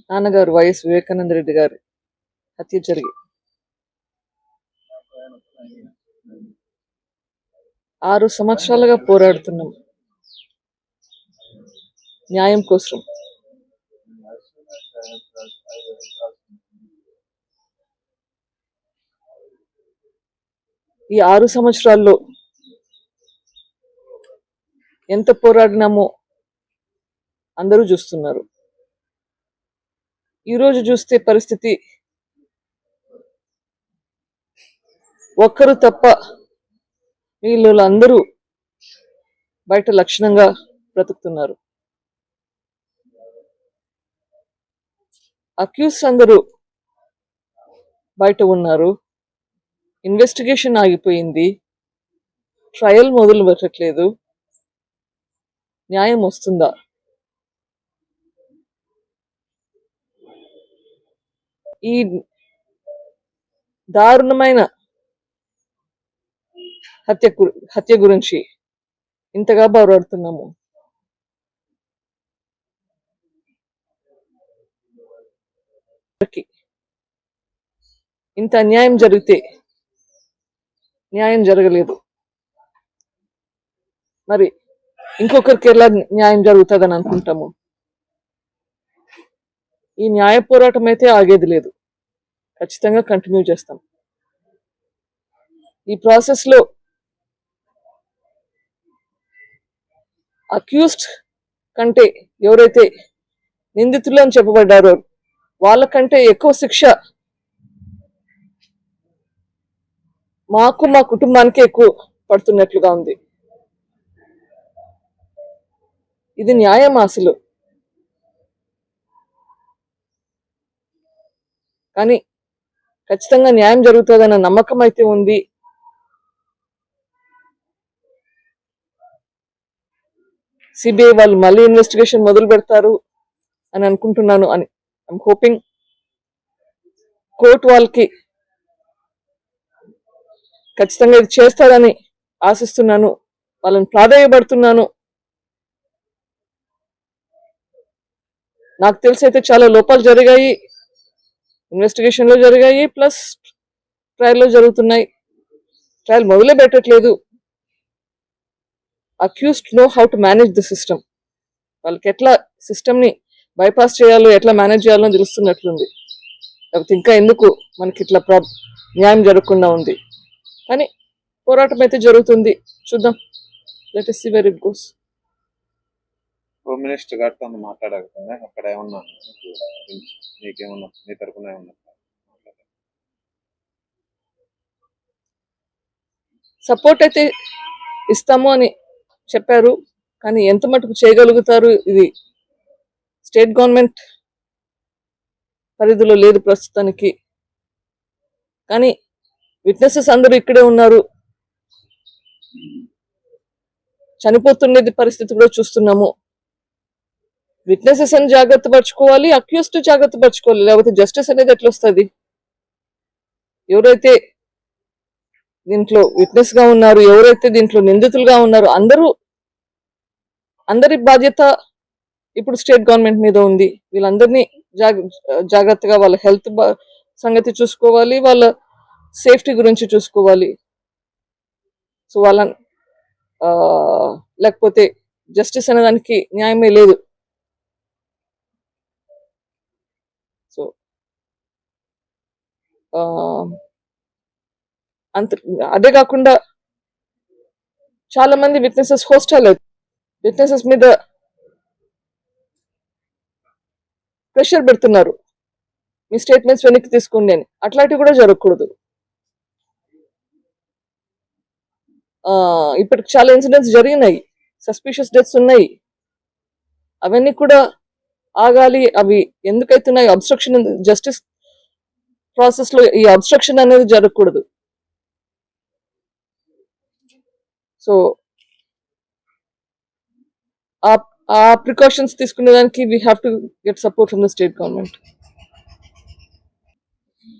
నాన్నగారు వైఎస్ వివేకానంద రెడ్డి గారి హత్య జరిగి 6 సంవత్సరాలుగా పోరాడుతున్నాం న్యాయం కోసం. ఈ 6 సంవత్సరాల్లో ఎంత పోరాడినామో అందరూ చూస్తున్నారు. ఈరోజు చూస్తే పరిస్థితి ఒక్కరు తప్ప వీళ్ళందరూ బయట లక్షణంగా బ్రతుకుతున్నారు. అక్యూస్ అందరూ బయట ఉన్నారు. ఇన్వెస్టిగేషన్ ఆగిపోయింది. ట్రయల్ మొదలు పెట్టట్లేదు. న్యాయం వస్తుందా? ఈ దారుణమైన హత్య గురించి ఇంతగా పోరాడుతున్నాము. ఇంత అన్యాయం జరిగితే న్యాయం జరగలేదు, మరి ఇంకొకరికి ఎలా న్యాయం జరుగుతుందని అనుకుంటాము. ఈ న్యాయ పోరాటం అయితే ఆగేది లేదు, ఖచ్చితంగా కంటిన్యూ చేస్తాం. ఈ ప్రాసెస్ లో అక్యూస్డ్ కంటే ఎవరైతే నిందితులు అని చెప్పబడ్డారో వాళ్ళకంటే ఎక్కువ శిక్ష మాకు, మా కుటుంబానికి ఎక్కువ పడుతున్నట్లుగా ఉంది. ఇది న్యాయం అసలు? కానీ ఖచ్చితంగా న్యాయం జరుగుతుందన్న నమ్మకం అయితే ఉంది. సిబిఐ వాళ్ళు మళ్ళీ ఇన్వెస్టిగేషన్ మొదలు పెడతారు అని అనుకుంటున్నాను. అని ఐఎమ్ హోపింగ్. కోర్టు వాళ్ళకి ఖచ్చితంగా ఇది చేస్తారని ఆశిస్తున్నాను, వాళ్ళని ప్రాధాన్యపడుతున్నాను. నాకు తెలిసి అయితే చాలా లోపాలు జరిగాయి, ఇన్వెస్టిగేషన్ లో జరిగాయి, ప్లస్ ట్రయల్ లో జరుగుతున్నాయి. ట్రయల్ మొదలే పెట్టట్లేదు. Accused know how to manage the system. వాళ్ళకి ఎట్లా సిస్టమ్ ని బైపాస్ చేయాలో, ఎట్లా మేనేజ్ చేయాలో తెలుస్తున్నట్లుంది. లేకపోతే ఇంకా ఎందుకు మనకి ఇట్లా న్యాయం జరగకుండా ఉంది. కానీ పోరాటం అయితే జరుగుతుంది, చూద్దాం. Let us see where it goes. Home minister గారితో మాట్లాడకపోయినా అక్కడ ఏమన్నా మీకేమన్నా మీ తరఫున ఏమన్నా సపోర్ట్ అయితే ఇస్తాము అని చెప్పారు, కానీ ఎంత మటుకు చేయగలుగుతారు ఇది స్టేట్ గవర్నమెంట్ పరిధిలో లేదు ప్రస్తుతానికి. కానీ విట్నెసెస్ అందరూ ఇక్కడే ఉన్నారు, చనిపోతున్నది పరిస్థితి కూడా చూస్తున్నాము. విట్నెసెస్ అని జాగ్రత్త పరచుకోవాలి, అక్యూస్డ్ జాగ్రత్త పరచుకోవాలి, లేకపోతే జస్టిస్ అనేది ఎట్లా వస్తుంది? ఎవరైతే దీంట్లో విట్నెస్ గా ఉన్నారు, ఎవరైతే దీంట్లో నిందితులుగా ఉన్నారు, అందరి బాధ్యత ఇప్పుడు స్టేట్ గవర్నమెంట్ మీద ఉంది. వీళ్ళందరినీ జాగ్రత్తగా వాళ్ళ హెల్త్ సంగతి చూసుకోవాలి, వాళ్ళ సేఫ్టీ గురించి చూసుకోవాలి. సో వాళ్ళ లేకపోతే జస్టిస్ అనేదానికి న్యాయమే లేదు. సో అదే కాకుండా చాలా మంది విట్నెసెస్ హోస్టల్ విట్నెసెస్ మీద ప్రెషర్ పెడుతున్నారు, మీ స్టేట్మెంట్స్ వెనక్కి తీసుకోండి అని. అట్లాంటివి కూడా జరగకూడదు. ఇప్పటికి చాలా ఇన్సిడెంట్స్ జరిగినాయి, సస్పిషియస్ డెత్స్ ఉన్నాయి, అవన్నీ కూడా ఆగాలి. అవి ఎందుకైతున్నాయి? అబ్స్ట్రక్షన్, జస్టిస్ ప్రాసెస్ లో ఈ అబ్స్ట్రక్షన్ అనేది జరగకూడదు. సో ఆ ప్రికాషన్స్ తీసుకునేదానికి we have to get support from the state government.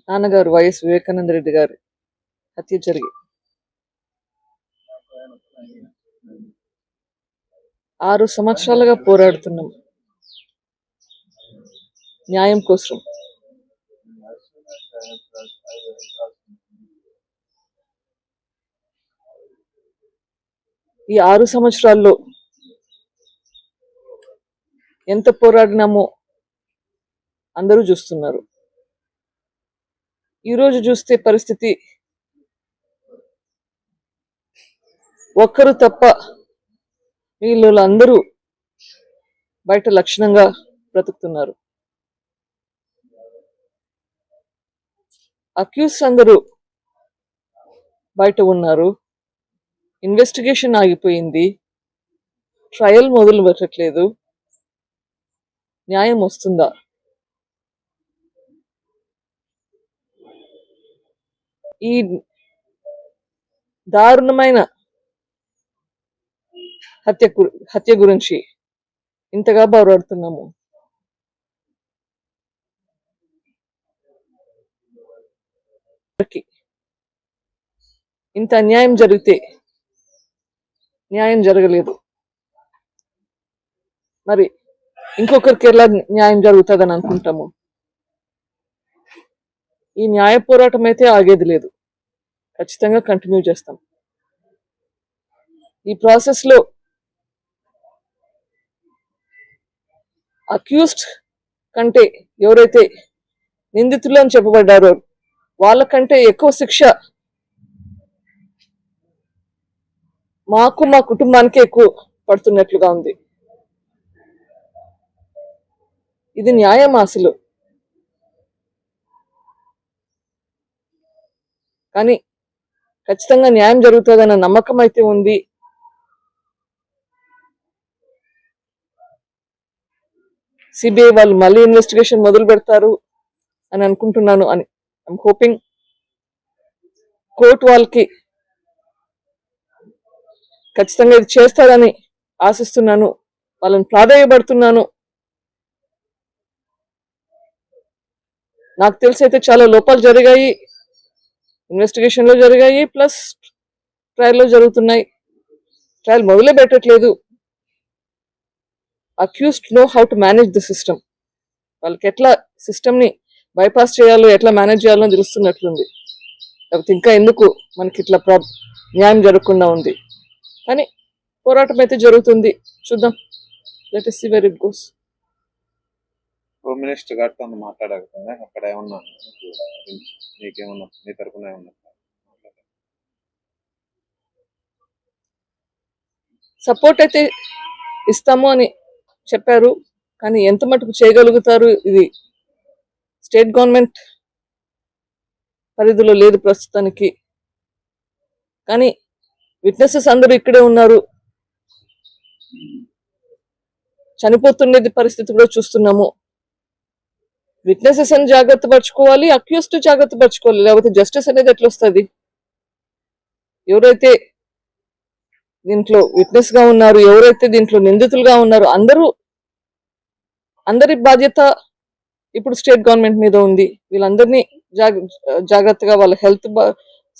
నాన్నగారు వైఎస్ వివేకానంద రెడ్డి గారి హత్య జరిగి 6 సంవత్సరాలుగా పోరాడుతున్నాం న్యాయం కోసం. ఈ 6 సంవత్సరాల్లో ఎంత పోరాడినామో అందరూ చూస్తున్నారు. ఈరోజు చూస్తే పరిస్థితి ఒక్కరు తప్ప వీళ్ళు అందరూ బయట లక్షణంగా బ్రతుకుతున్నారు. అక్యూస్ అందరూ బయట ఉన్నారు. ఇన్వెస్టిగేషన్ ఆగిపోయింది. ట్రయల్ మొదలు పెట్టట్లేదు. న్యాయం వస్తుందా? ఈ దారుణమైన హత్య గురించి ఇంతగా బాధపడుతున్నాము. ఇంత అన్యాయం జరిగితే న్యాయం జరగలేదు, మరి ఇంకొకరికి ఎలా న్యాయం జరుగుతుందని అనుకుంటాము. ఈ న్యాయ పోరాటం అయితే ఆగేది లేదు, ఖచ్చితంగా కంటిన్యూ చేస్తాం. ఈ ప్రాసెస్ లో అక్యూస్డ్ కంటే ఎవరైతే నిందితులు అని చెప్పబడ్డారో వాళ్ళకంటే ఎక్కువ శిక్ష మాకు మా కుటుంబానికి ఎక్కువ పడుతున్నట్లుగా ఉంది. ఇది న్యాయం అసలు? కానీ ఖచ్చితంగా న్యాయం జరుగుతుందన్న నమ్మకం అయితే ఉంది. సిబిఐ వాళ్ళు మళ్ళీ ఇన్వెస్టిగేషన్ మొదలు పెడతారు అని అనుకుంటున్నాను. అని ఐఎమ్ హోపింగ్. కోర్టు వాళ్ళకి ఖచ్చితంగా ఇది చేస్తారని ఆశిస్తున్నాను, వాళ్ళని ప్రాధాన్యపడుతున్నాను. నాకు తెలిసి అయితే చాలా లోపాలు జరిగాయి, ఇన్వెస్టిగేషన్ లో జరిగాయి, ప్లస్ ట్రయల్ లో జరుగుతున్నాయి. ట్రయల్ మొదలే పెట్టట్లేదు. Accused know how to manage the system. వాళ్ళకి ఎట్లా సిస్టమ్ ని బైపాస్ చేయాలో, ఎట్లా మేనేజ్ చేయాలో తెలుస్తున్నట్లుంది. లేకపోతే ఇంకా ఎందుకు మనకి ఇట్లా న్యాయం జరగకుండా ఉంది. కానీ పోరాటం అయితే జరుగుతుంది, చూద్దాం. Let us see where it goes. Home minister గారితో మాట్లాడకపోయినా అక్కడ ఏమన్నా నీకేమన్నా నీ తరపున ఏమన్నా సపోర్ట్ అయితే ఇస్తాము అని చెప్పారు, కానీ ఎంత మటుకు చేయగలుగుతారు ఇది స్టేట్ గవర్నమెంట్ పరిధిలో లేదు ప్రస్తుతానికి. కానీ విట్నెసెస్ అందరూ ఇక్కడే ఉన్నారు, చనిపోతున్నది పరిస్థితి కూడా చూస్తున్నాము. విట్నెసెస్ అని జాగ్రత్త పరచుకోవాలి, అక్యూస్డ్ జాగ్రత్త పరచుకోవాలి, లేకపోతే జస్టిస్ అనేది ఎట్లా వస్తుంది? ఎవరైతే దీంట్లో విట్నెస్ గా ఉన్నారు, ఎవరైతే దీంట్లో నిందితులుగా ఉన్నారు, అందరి బాధ్యత ఇప్పుడు స్టేట్ గవర్నమెంట్ మీద ఉంది. వీళ్ళందరినీ జాగ్రత్తగా వాళ్ళ హెల్త్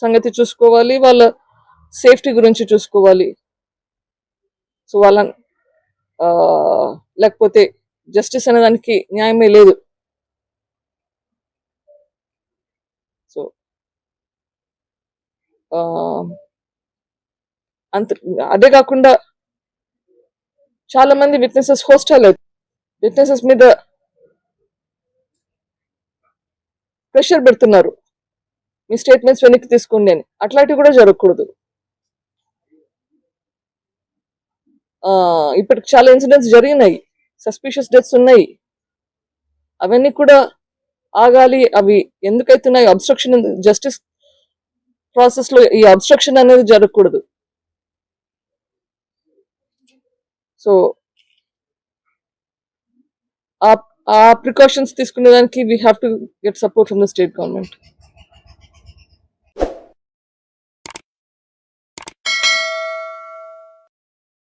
సంగతి చూసుకోవాలి, వాళ్ళ సేఫ్టీ గురించి చూసుకోవాలి. సో వాళ్ళ లేకపోతే జస్టిస్ అనే దానికి న్యాయమే లేదు. సో అదే కాకుండా చాలా మంది విట్నెసెస్ హోస్టైల్, విట్నెసెస్ మీద ప్రెషర్ పెడుతున్నారు, మీ స్టేట్మెంట్స్ వెనక్కి తీసుకోండి అని. అట్లాంటివి కూడా జరగకూడదు. ఇప్పటికి చాలా ఇన్సిడెంట్స్ జరిగినాయి, సస్పిషియస్ డెత్స్ ఉన్నాయి, అవన్నీ కూడా ఆగాలి. అవి ఎందుకైతున్నాయి? అబ్స్ట్రక్షన్, జస్టిస్ ప్రాసెస్ లో ఈ అబ్స్ట్రక్షన్ అనేది జరగకూడదు. సో ఆ ప్రికాషన్స్ తీసుకునే దానికి we have to get support from the state government.